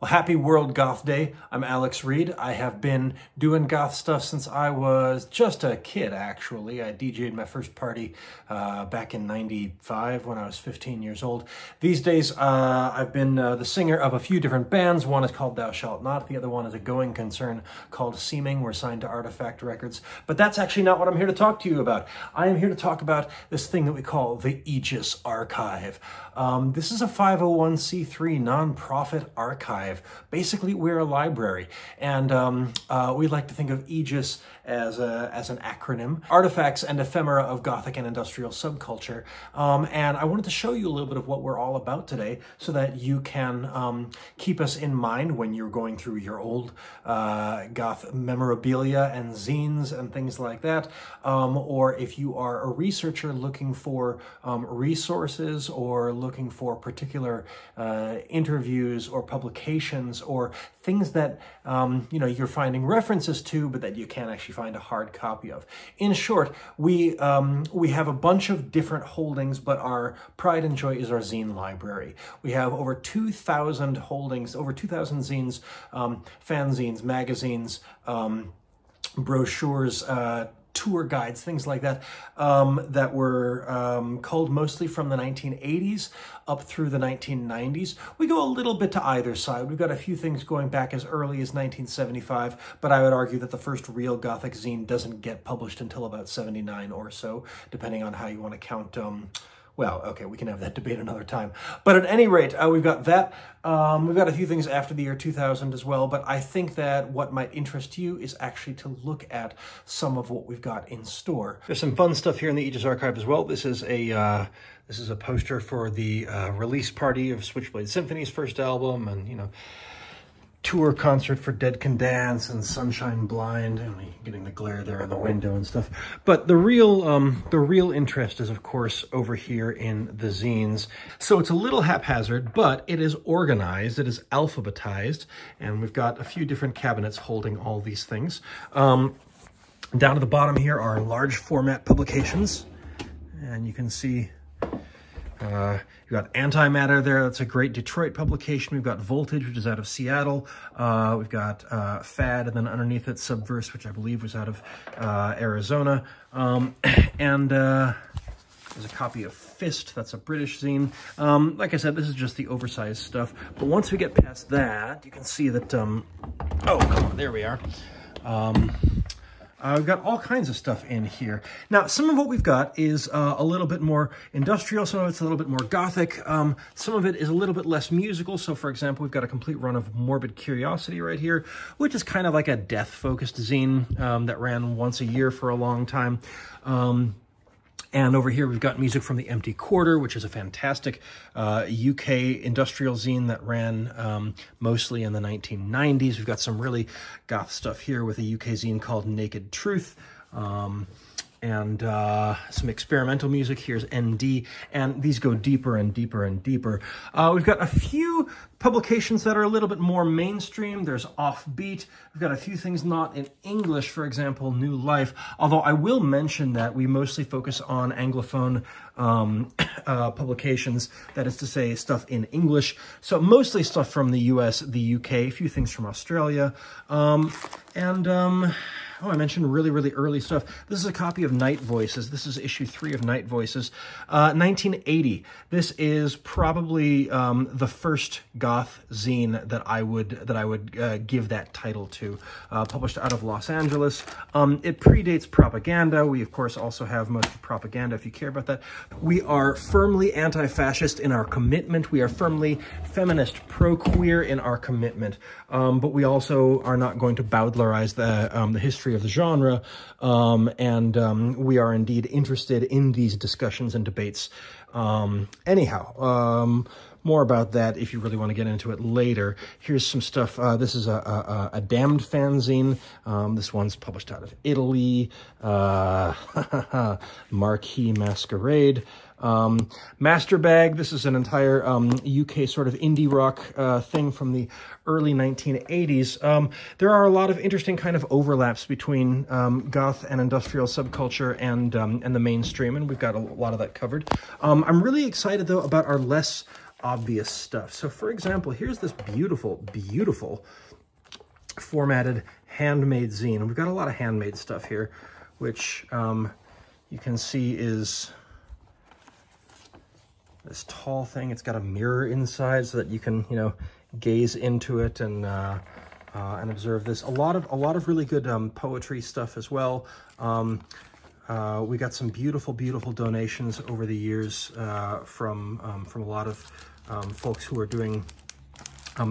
Well, happy World Goth Day. I'm Alex Reed. I have been doing goth stuff since I was just a kid, actually. I DJ'd my first party back in '95 when I was 15 years old. These days, I've been the singer of a few different bands. One is called Thou Shalt Not. The other one is a going concern called Seeming. We're signed to Artifact Records. But that's actually not what I'm here to talk to you about. I am here to talk about this thing that we call the Aegis Archive. This is a 501c3 nonprofit archive. Basically, we're a library, and we like to think of Aegis as an acronym. Artifacts and ephemera of Gothic and industrial subculture. And I wanted to show you a little bit of what we're all about today so that you can keep us in mind when you're going through your old goth memorabilia and zines and things like that. Or if you are a researcher looking for resources or looking for particular interviews or publications or things that you know, you're finding references to, but that you can't actually find a hard copy of. In short, we have a bunch of different holdings, but our pride and joy is our zine library. We have over 2,000 holdings, over 2,000 zines, fanzines, magazines, brochures, tour guides, things like that, that were culled mostly from the 1980s up through the 1990s. We go a little bit to either side. We've got a few things going back as early as 1975, but I would argue that the first real Gothic zine doesn't get published until about 79 or so, depending on how you want to count well, okay, we can have that debate another time. But at any rate, we've got that. We've got a few things after the year 2000 as well, but I think that what might interest you is actually to look at some of what we've got in store. There's some fun stuff here in the Aegis Archive as well. This is a poster for the release party of Switchblade Symphony's first album, and, you know, tour concert for Dead Can Dance and Sunshine Blind, and getting the glare there in the window and stuff. But the real interest is, of course, over here in the zines. So it's a little haphazard, but it is organized, it is alphabetized, and we've got a few different cabinets holding all these things. Down at the bottom here are large format publications, and you can see you've got Antimatter there. That's a great Detroit publication. We've got Voltage, which is out of Seattle. We've got Fad, and then underneath it, Subverse, which I believe was out of Arizona. And there's a copy of Fist. That's a British zine. Like I said, this is just the oversized stuff. But once we get past that, you can see that, oh, come on, there we are. We've got all kinds of stuff in here. Now, some of what we've got is a little bit more industrial, some of it's a little bit more Gothic, some of it is a little bit less musical. So, for example, we've got a complete run of Morbid Curiosity right here, which is kind of like a death-focused zine that ran once a year for a long time. And over here, we've got music from The Empty Quarter, which is a fantastic UK industrial zine that ran mostly in the 1990s. We've got some really goth stuff here with a UK zine called Naked Truth. And some experimental music. Here's ND, and these go deeper and deeper and deeper. We've got a few publications that are a little bit more mainstream. There's Offbeat. We've got a few things not in English, for example, New Life, although I will mention that we mostly focus on Anglophone publications, that is to say, stuff in English. So mostly stuff from the US, the UK, a few things from Australia, oh, I mentioned really, really early stuff. This is a copy of Night Voices. This is issue 3 of Night Voices, 1980. This is probably the first goth zine that I would give that title to. Published out of Los Angeles. It predates Propaganda. We, of course, also have most of Propaganda, if you care about that. We are firmly anti-fascist in our commitment. We are firmly feminist, pro-queer in our commitment. But we also are not going to bowdlerize the history of the genre, and we are indeed interested in these discussions and debates. Anyhow, more about that if you really want to get into it later. Here's some stuff. This is a Damned fanzine. This one's published out of Italy. Marquee Masquerade. Master Bag, this is an entire UK sort of indie rock thing from the early 1980s. There are a lot of interesting kind of overlaps between goth and industrial subculture and the mainstream, and we've got a lot of that covered. I'm really excited, though, about our less obvious stuff. So for example, here's this beautiful, beautiful formatted handmade zine. And we've got a lot of handmade stuff here, which you can see is this tall thing. It's got a mirror inside so that you can, you know, gaze into it and observe this. A lot of really good poetry stuff as well. We got some beautiful, beautiful donations over the years from a lot of folks who are doing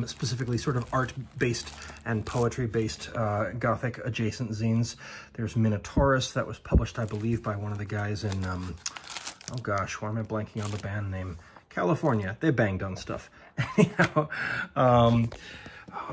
specifically sort of art-based and poetry-based Gothic adjacent zines. There's Minotaurus that was published, I believe, by one of the guys in, oh gosh, why am I blanking on the band name? California. They banged on stuff. Anyhow, oh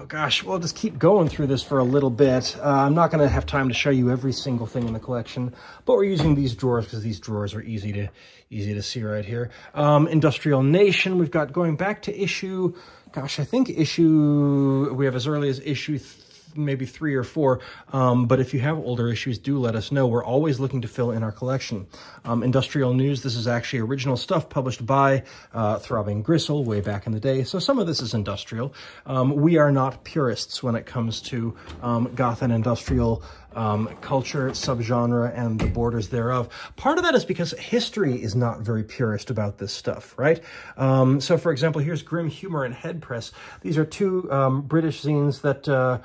gosh, we'll just keep going through this for a little bit. I'm not going to have time to show you every single thing in the collection, but we're using these drawers because these drawers are easy to see right here. Industrial Nation, we've got going back to issue, gosh, I think we have as early as issue maybe 3 or 4, but if you have older issues, do let us know. We're always looking to fill in our collection. Industrial News, this is actually original stuff published by Throbbing Gristle way back in the day, so some of this is industrial. We are not purists when it comes to goth and industrial culture, subgenre, and the borders thereof. Part of that is because history is not very purist about this stuff, right? So, for example, here's Grim Humor and Head Press. These are two British zines that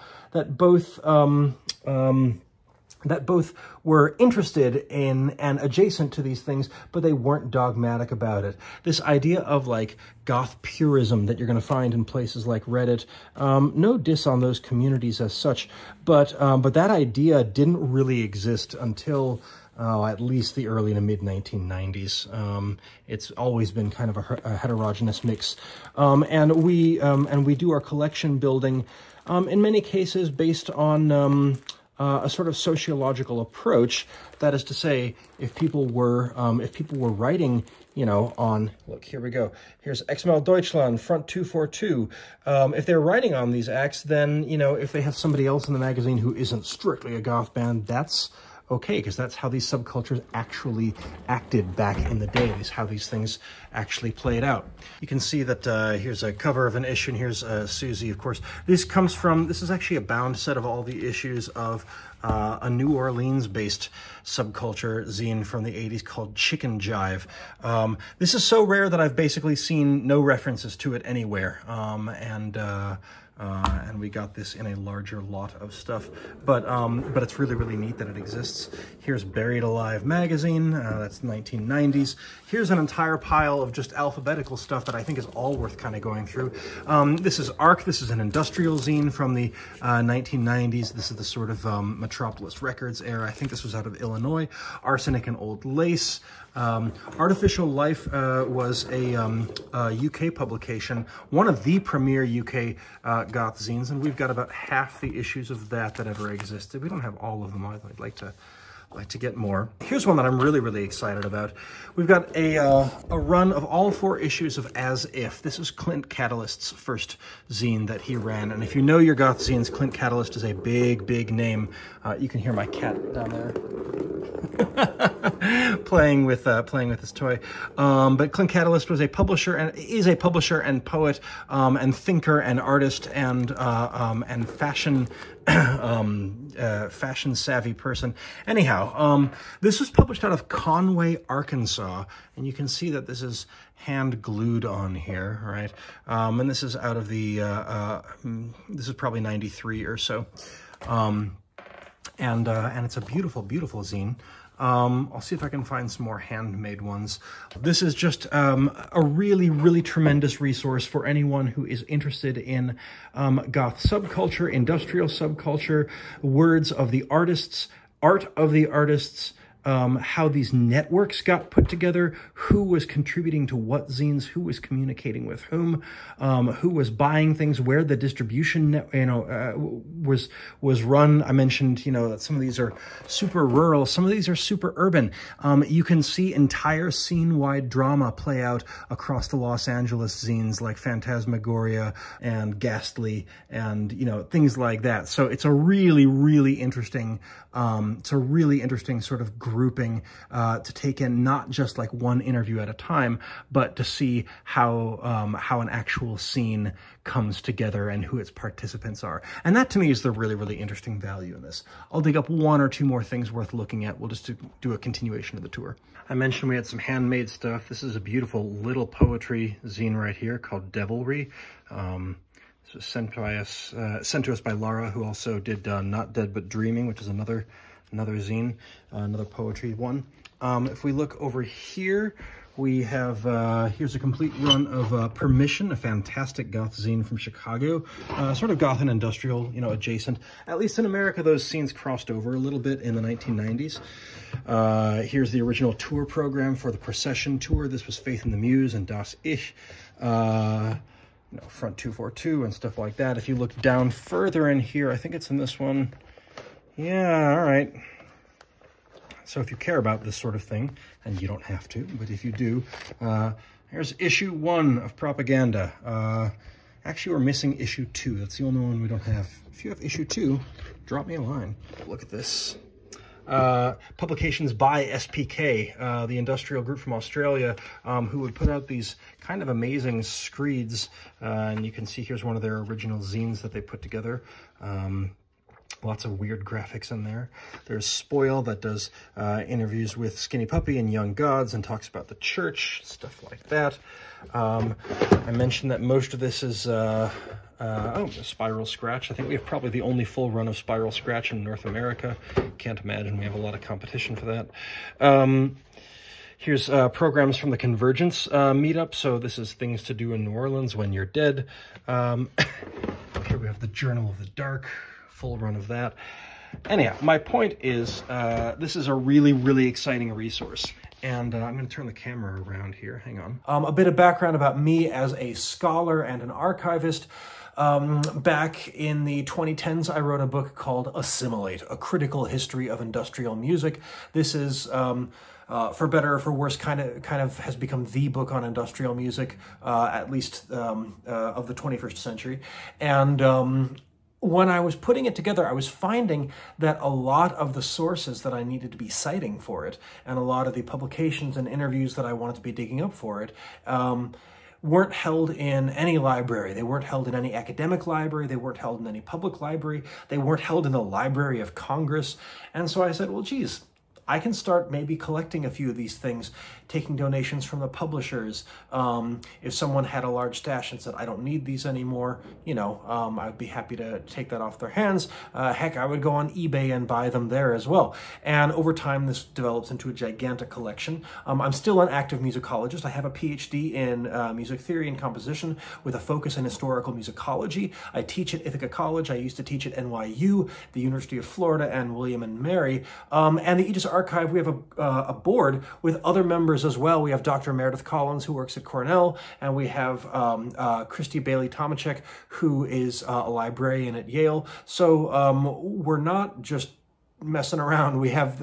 both were interested in and adjacent to these things, but they weren't dogmatic about it. This idea of like goth purism that you're going to find in places like Reddit, no diss on those communities as such, but that idea didn't really exist until at least the early to mid 1990s. It's always been kind of a heterogeneous mix, and we do our collection building in many cases based on a sort of sociological approach. That is to say, if people were writing, you know, on, look, here we go. Here's XML Deutschland, Front 242. If they're writing on these acts, then, you know, if they have somebody else in the magazine who isn't strictly a goth band, that's okay, because that's how these subcultures actually acted back in the day. Is how these things actually played out. You can see that here's a cover of an issue, and here's Susie, of course. This is actually a bound set of all the issues of a New Orleans-based subculture zine from the 80s called Chicken Jive. This is so rare that I've basically seen no references to it anywhere, and we got this in a larger lot of stuff, but it's really, really neat that it exists. Here's Buried Alive magazine, that's 1990s. Here's an entire pile of just alphabetical stuff that I think is all worth kind of going through. This is Arc. This is an industrial zine from the 1990s. This is the sort of Metropolis Records era. I think this was out of Illinois. Arsenic and Old Lace. Artificial Life was a UK publication, one of the premier UK goth zines, and we've got about half the issues of that ever existed. We don't have all of them. I'd like to get more. Here's one that I'm really, really excited about. We've got a run of all 4 issues of As If. This is Clint Catalyst's first zine that he ran, and if you know your goth zines, Clint Catalyst is a big, big name. You can hear my cat down there playing with his toy. But Clint Catalyst was a publisher and is a publisher and poet and thinker and artist and fashion fashion savvy person. Anyhow, this was published out of Conway, Arkansas, and you can see that this is hand glued on here, right? And this is out of the this is probably 93 or so. And it's a beautiful, beautiful zine. I'll see if I can find some more handmade ones. This is just a really, really tremendous resource for anyone who is interested in goth subculture, industrial subculture, words of the artists, art of the artists, how these networks got put together, who was contributing to what zines, who was communicating with whom, who was buying things, where the distribution was run. I mentioned, you know, that some of these are super rural, some of these are super urban. You can see entire scene-wide drama play out across the Los Angeles zines like Phantasmagoria and Ghastly and, you know, things like that. So it's a really, really interesting, sort of grouping to take in not just like one interview at a time, but to see how an actual scene comes together and who its participants are. And that to me is the really, really interesting value in this. I'll dig up one or two more things worth looking at. We'll just do a continuation of the tour. I mentioned we had some handmade stuff. This is a beautiful little poetry zine right here called Devilry. This was sent to us by Laura, who also did Not Dead But Dreaming, which is another zine, another poetry one. If we look over here, we have, here's a complete run of Permission, a fantastic goth zine from Chicago, sort of goth and industrial, you know, adjacent. At least in America, those scenes crossed over a little bit in the 1990s. Here's the original tour program for the Procession tour. This was Faith in the Muse and Das Ich, you know, Front 242 and stuff like that. If you look down further in here, I think it's in this one. Yeah, all right. So if you care about this sort of thing, and you don't have to, but if you do, here's issue 1 of Propaganda. Actually, we're missing issue 2. That's the only one we don't have. If you have issue 2, drop me a line. Look at this. Publications by SPK, the industrial group from Australia, who would put out these kind of amazing screeds. And you can see here's one of their original zines that they put together. Lots of weird graphics in there. There's Spoil that does interviews with Skinny Puppy and Young Gods and talks about the church, stuff like that. I mentioned that most of this is Spiral Scratch. I think we have probably the only full run of Spiral Scratch in North America. Can't imagine we have a lot of competition for that. Here's programs from the Convergence meetup. So this is things to do in New Orleans when you're dead. Here we have the Journal of the Dark, full run of that. Anyhow, my point is this is a really, really exciting resource. And I'm going to turn the camera around here. Hang on. A bit of background about me as a scholar and an archivist. Back in the 2010s, I wrote a book called Assimilate, A Critical History of Industrial Music. This is, for better or for worse, kind of has become the book on industrial music, at least of the 21st century. And when I was putting it together, I was finding that a lot of the sources that I needed to be citing for it, and a lot of the publications and interviews that I wanted to be digging up for it, weren't held in any library. They weren't held in any academic library. They weren't held in any public library. They weren't held in the Library of Congress. And so I said, well, geez, I can start maybe collecting a few of these things, taking donations from the publishers. If someone had a large stash and said, I don't need these anymore, you know, I'd be happy to take that off their hands. Heck, I would go on eBay and buy them there as well. And over time, this develops into a gigantic collection. I'm still an active musicologist. I have a PhD in music theory and composition with a focus in historical musicology. I teach at Ithaca College. I used to teach at NYU, the University of Florida, and William and Mary. And the Aegis Archive, we have a board with other members as well. We have Dr. Meredith Collins, who works at Cornell, and we have Christy Bailey Tomachek, who is a librarian at Yale. So we're not just messing around. We have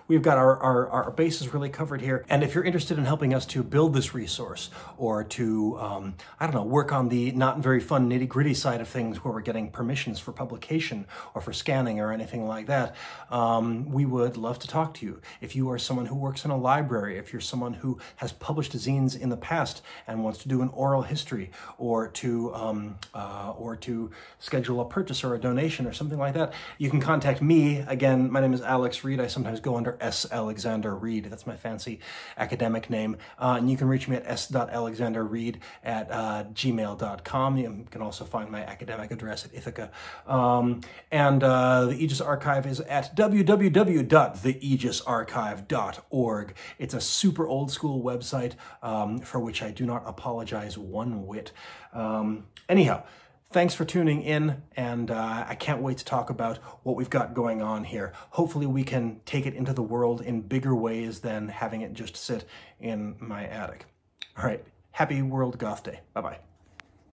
we've got our bases really covered here. And if you're interested in helping us to build this resource, or to I don't know, work on the not very fun nitty-gritty side of things where we're getting permissions for publication or for scanning or anything like that, we would love to talk to you. If you are someone who works in a library, if you're someone who has published zines in the past and wants to do an oral history, or to schedule a purchase or a donation or something like that, you can contact me. Again, my name is Alex Reed. I sometimes go under S. Alexander Reed. That's my fancy academic name. And you can reach me at s.alexanderreed@gmail.com. You can also find my academic address at Ithaca. The Aegis Archive is at www.theaegisarchive.org. It's a super old school website for which I do not apologize one whit. Anyhow, thanks for tuning in, and I can't wait to talk about what we've got going on here. Hopefully we can take it into the world in bigger ways than having it just sit in my attic. All right, happy World Goth Day. Bye-bye.